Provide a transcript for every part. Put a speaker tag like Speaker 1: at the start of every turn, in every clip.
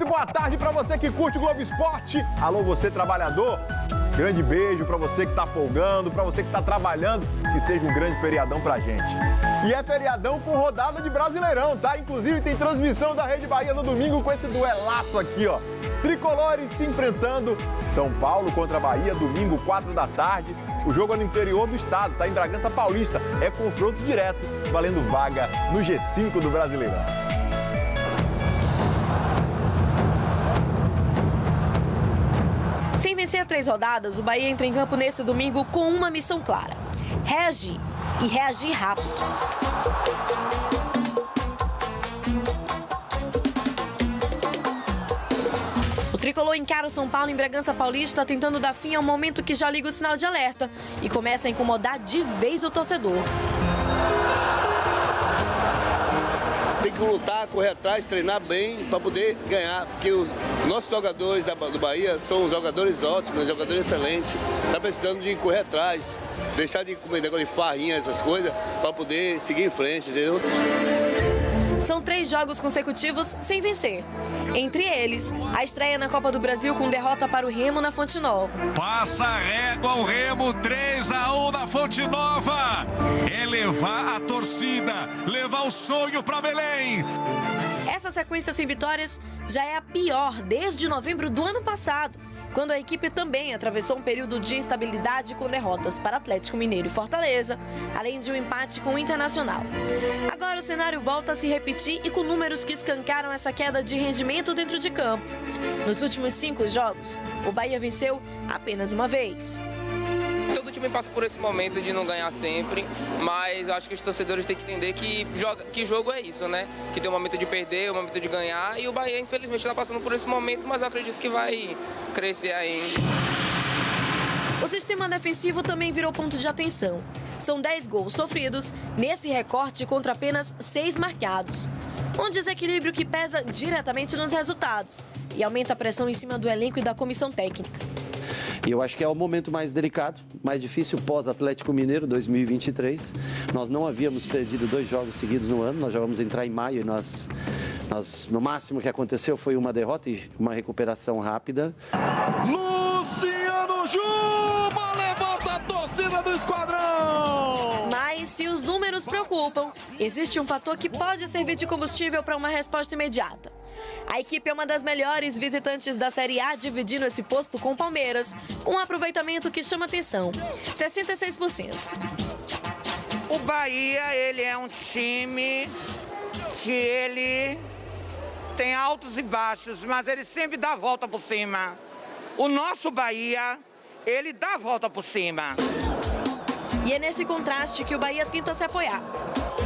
Speaker 1: boa tarde para você que curte o Globo Esporte. Alô, você trabalhador. Grande beijo para você que está folgando, para você que está trabalhando, que seja um grande feriadão pra gente. E é feriadão com rodada de Brasileirão, tá? Inclusive tem transmissão da Rede Bahia no domingo com esse duelaço aqui, ó. Tricolores se enfrentando, São Paulo contra a Bahia, domingo, 4 da tarde. O jogo é no interior do estado, tá? Em Bragança Paulista. É confronto direto, valendo vaga no G5 do Brasileirão.
Speaker 2: Sem vencer 3 rodadas, o Bahia entra em campo nesse domingo com uma missão clara: reagir e reagir rápido. O tricolor encara o São Paulo em Bragança Paulista, tentando dar fim ao momento que já liga o sinal de alerta e começa a incomodar de vez o torcedor.
Speaker 3: Tem que lutar, correr atrás, treinar bem para poder ganhar, porque os nossos jogadores do Bahia são jogadores ótimos, jogadores excelentes. Está precisando de correr atrás, deixar de comer negócio de farrinha, essas coisas, para poder seguir em frente, entendeu?
Speaker 2: São 3 jogos consecutivos sem vencer. Entre eles, a estreia na Copa do Brasil com derrota para o Remo na Fonte Nova.
Speaker 4: Passa a régua o Remo, 3-1 na Fonte Nova. É levar a torcida, levar o sonho para Belém.
Speaker 2: Essa sequência sem vitórias já é a pior desde novembro do ano passado, quando a equipe também atravessou um período de instabilidade com derrotas para Atlético Mineiro e Fortaleza, além de um empate com o Internacional. Agora o cenário volta a se repetir e com números que escancaram essa queda de rendimento dentro de campo. Nos últimos 5 jogos, o Bahia venceu apenas uma vez.
Speaker 5: Todo time passa por esse momento de não ganhar sempre, mas eu acho que os torcedores têm que entender que jogo é isso, né? Que tem um momento de perder, um momento de ganhar, e o Bahia, infelizmente, está passando por esse momento, mas eu acredito que vai crescer ainda.
Speaker 2: O sistema defensivo também virou ponto de atenção. São 10 gols sofridos nesse recorte contra apenas 6 marcados. Um desequilíbrio que pesa diretamente nos resultados e aumenta a pressão em cima do elenco e da comissão técnica.
Speaker 6: E eu acho que é o momento mais delicado, mais difícil pós-Atlético Mineiro 2023. Nós não havíamos perdido 2 jogos seguidos no ano, nós já vamos entrar em maio e nós no máximo que aconteceu foi uma derrota e uma recuperação rápida.
Speaker 4: Luciano Juba levanta a torcida do esquadrão!
Speaker 2: Mas se os números preocupam, existe um fator que pode servir de combustível para uma resposta imediata. A equipe é uma das melhores visitantes da Série A, dividindo esse posto com o Palmeiras, com um aproveitamento que chama atenção, 66%.
Speaker 7: O Bahia, ele é um time que ele tem altos e baixos, mas ele sempre dá a volta por cima. O nosso Bahia, ele dá a volta por cima.
Speaker 2: E é nesse contraste que o Bahia tenta se apoiar.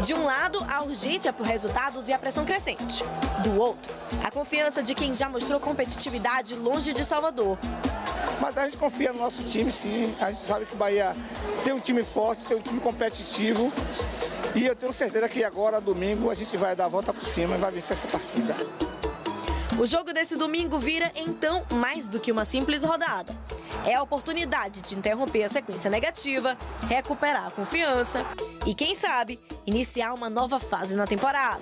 Speaker 2: De um lado, a urgência por resultados e a pressão crescente. Do outro, a confiança de quem já mostrou competitividade longe de Salvador.
Speaker 8: Mas a gente confia no nosso time, sim. A gente sabe que o Bahia tem um time forte, tem um time competitivo. E eu tenho certeza que agora, domingo, a gente vai dar a volta por cima e vai vencer essa partida.
Speaker 2: O jogo desse domingo vira, então, mais do que uma simples rodada. É a oportunidade de interromper a sequência negativa, recuperar a confiança e, quem sabe, iniciar uma nova fase na temporada.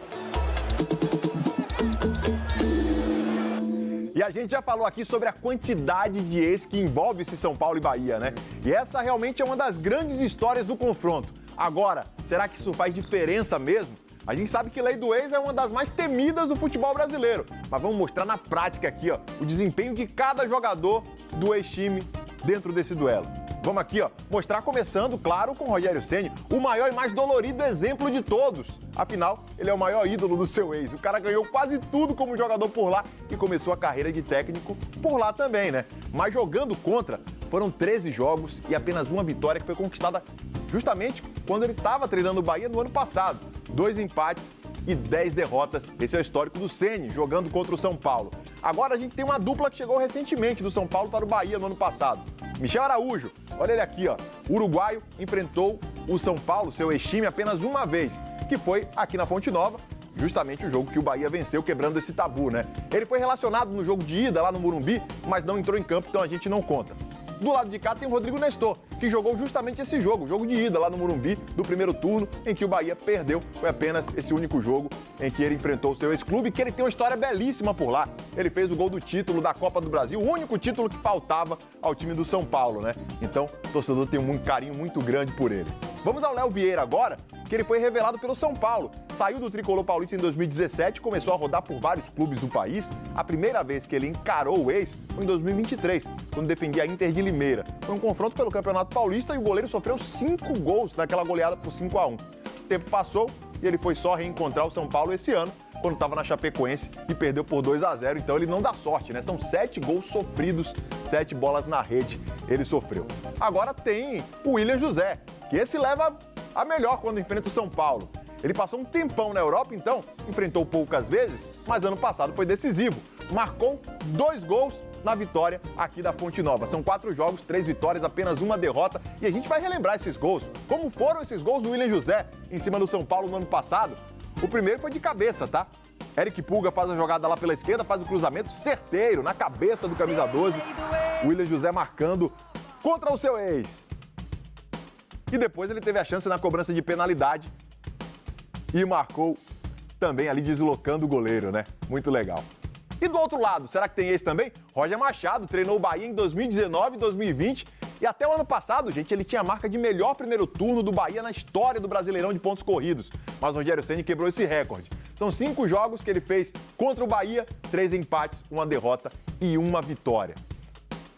Speaker 1: E a gente já falou aqui sobre a quantidade de ex que envolve esse São Paulo e Bahia, né? E essa realmente é uma das grandes histórias do confronto. Agora, será que isso faz diferença mesmo? A gente sabe que lei do ex é uma das mais temidas do futebol brasileiro. Mas vamos mostrar na prática aqui, ó, o desempenho de cada jogador do ex-time dentro desse duelo. Vamos aqui, ó, mostrar começando, claro, com o Rogério Ceni, o maior e mais dolorido exemplo de todos. Afinal, ele é o maior ídolo do seu ex. O cara ganhou quase tudo como jogador por lá e começou a carreira de técnico por lá também, né? Mas jogando contra, foram 13 jogos e apenas uma vitória que foi conquistada justamente quando ele estava treinando o Bahia no ano passado. 2 empates e 10 derrotas. Esse é o histórico do Ceni, jogando contra o São Paulo. Agora a gente tem uma dupla que chegou recentemente do São Paulo para o Bahia no ano passado. Michel Araújo, olha ele aqui, ó. O uruguaio enfrentou o São Paulo, seu ex-time, apenas uma vez, que foi aqui na Fonte Nova, justamente o jogo que o Bahia venceu, quebrando esse tabu, né? Ele foi relacionado no jogo de ida lá no Morumbi, mas não entrou em campo, então a gente não conta. Do lado de cá tem o Rodrigo Nestor, que jogou justamente esse jogo, o jogo de ida lá no Morumbi, do primeiro turno, em que o Bahia perdeu. Foi apenas esse único jogo em que ele enfrentou o seu ex-clube, que ele tem uma história belíssima por lá. Ele fez o gol do título da Copa do Brasil, o único título que faltava ao time do São Paulo, né? Então, o torcedor tem um carinho muito grande por ele. Vamos ao Léo Vieira agora, que ele foi revelado pelo São Paulo. Saiu do tricolor paulista em 2017, começou a rodar por vários clubes do país. A primeira vez que ele encarou o ex foi em 2023, quando defendia a Inter de Limeira. Foi um confronto pelo Campeonato Paulista e o goleiro sofreu 5 gols naquela goleada por 5-1. O tempo passou e ele foi só reencontrar o São Paulo esse ano, quando estava na Chapecoense e perdeu por 2-0. Então ele não dá sorte, né? São 7 gols sofridos, 7 bolas na rede ele sofreu. Agora tem o William José, que esse leva a melhor quando enfrenta o São Paulo. Ele passou um tempão na Europa, então enfrentou poucas vezes, mas ano passado foi decisivo. Marcou 2 gols na vitória aqui da Fonte Nova. São 4 jogos, 3 vitórias, apenas 1 derrota. E a gente vai relembrar esses gols. Como foram esses gols do William José em cima do São Paulo no ano passado? O primeiro foi de cabeça, tá? Eric Pulga faz a jogada lá pela esquerda, faz o cruzamento certeiro na cabeça do camisa 12. William José marcando contra o seu ex. E depois ele teve a chance na cobrança de penalidade e marcou também ali deslocando o goleiro, né? Muito legal. E do outro lado, será que tem esse também? Roger Machado treinou o Bahia em 2019 e 2020 e até o ano passado, gente, ele tinha a marca de melhor primeiro turno do Bahia na história do Brasileirão de pontos corridos. Mas o Rogério Ceni quebrou esse recorde. São 5 jogos que ele fez contra o Bahia, 3 empates, 1 derrota e 1 vitória.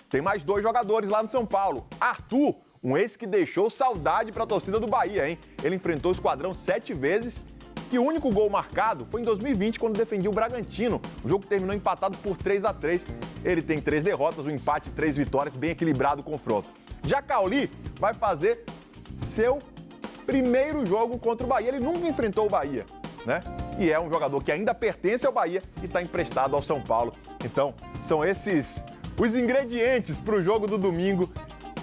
Speaker 1: Tem mais 2 jogadores lá no São Paulo. Arthur, um ex que deixou saudade para a torcida do Bahia, hein? Ele enfrentou o esquadrão 7 vezes e o único gol marcado foi em 2020, quando defendia o Bragantino. O jogo terminou empatado por 3-3. Ele tem 3 derrotas, um empate, 3 vitórias, bem equilibrado o confronto. Já Cauli vai fazer seu primeiro jogo contra o Bahia. Ele nunca enfrentou o Bahia, né? E é um jogador que ainda pertence ao Bahia e está emprestado ao São Paulo. Então, são esses os ingredientes para o jogo do domingo.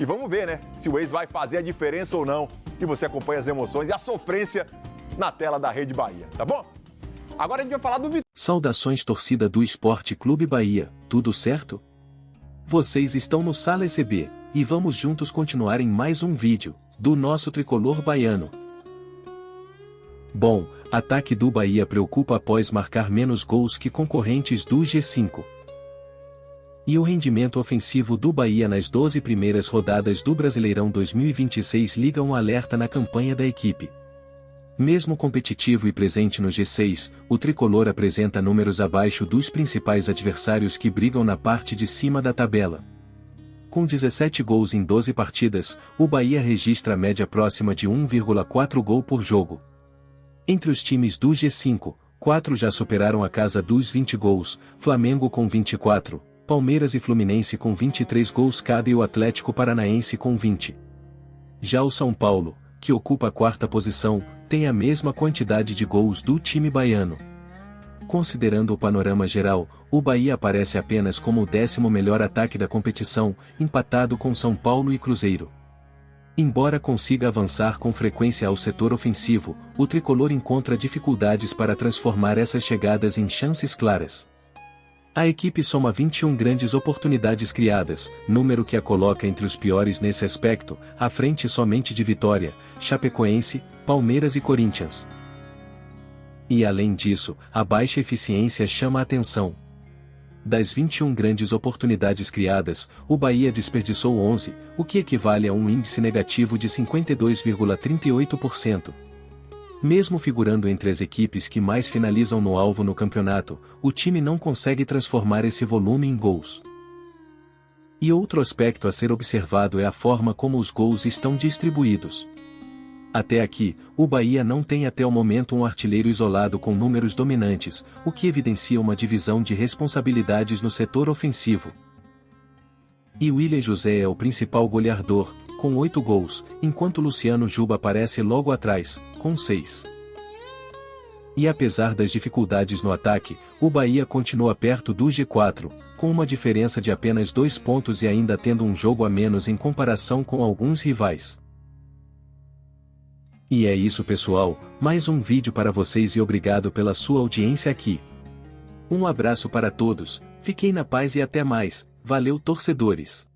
Speaker 1: E vamos ver, né, se o ex vai fazer a diferença ou não. E você acompanha as emoções e a sofrência na tela da Rede Bahia, tá bom? Agora a gente vai falar do Vitória.
Speaker 9: Saudações, torcida do Esporte Clube Bahia, tudo certo? Vocês estão no Sala ECB, e vamos juntos continuar em mais um vídeo do nosso tricolor baiano. Bom, ataque do Bahia preocupa após marcar menos gols que concorrentes do G5. E o rendimento ofensivo do Bahia nas 12 primeiras rodadas do Brasileirão 2026 liga um alerta na campanha da equipe. Mesmo competitivo e presente no G6, o tricolor apresenta números abaixo dos principais adversários que brigam na parte de cima da tabela. Com 17 gols em 12 partidas, o Bahia registra a média próxima de 1,4 gol por jogo. Entre os times do G5, 4 já superaram a casa dos 20 gols, Flamengo com 24, Palmeiras e Fluminense com 23 gols cada e o Atlético Paranaense com 20. Já o São Paulo, que ocupa a 4ª posição, tem a mesma quantidade de gols do time baiano. Considerando o panorama geral, o Bahia aparece apenas como o 10º melhor ataque da competição, empatado com São Paulo e Cruzeiro. Embora consiga avançar com frequência ao setor ofensivo, o tricolor encontra dificuldades para transformar essas chegadas em chances claras. A equipe soma 21 grandes oportunidades criadas, número que a coloca entre os piores nesse aspecto, à frente somente de Vitória, Chapecoense, Palmeiras e Corinthians. E além disso, a baixa eficiência chama a atenção. Das 21 grandes oportunidades criadas, o Bahia desperdiçou 11, o que equivale a um índice negativo de 52,38%. Mesmo figurando entre as equipes que mais finalizam no alvo no campeonato, o time não consegue transformar esse volume em gols. E outro aspecto a ser observado é a forma como os gols estão distribuídos. Até aqui, o Bahia não tem até o momento um artilheiro isolado com números dominantes, o que evidencia uma divisão de responsabilidades no setor ofensivo. E William José é o principal goleador, com 8 gols, enquanto Luciano Juba aparece logo atrás, com 6. E apesar das dificuldades no ataque, o Bahia continua perto do G4, com uma diferença de apenas 2 pontos e ainda tendo um jogo a menos em comparação com alguns rivais. E é isso, pessoal, mais um vídeo para vocês e obrigado pela sua audiência aqui. Um abraço para todos, fiquem na paz e até mais, valeu, torcedores!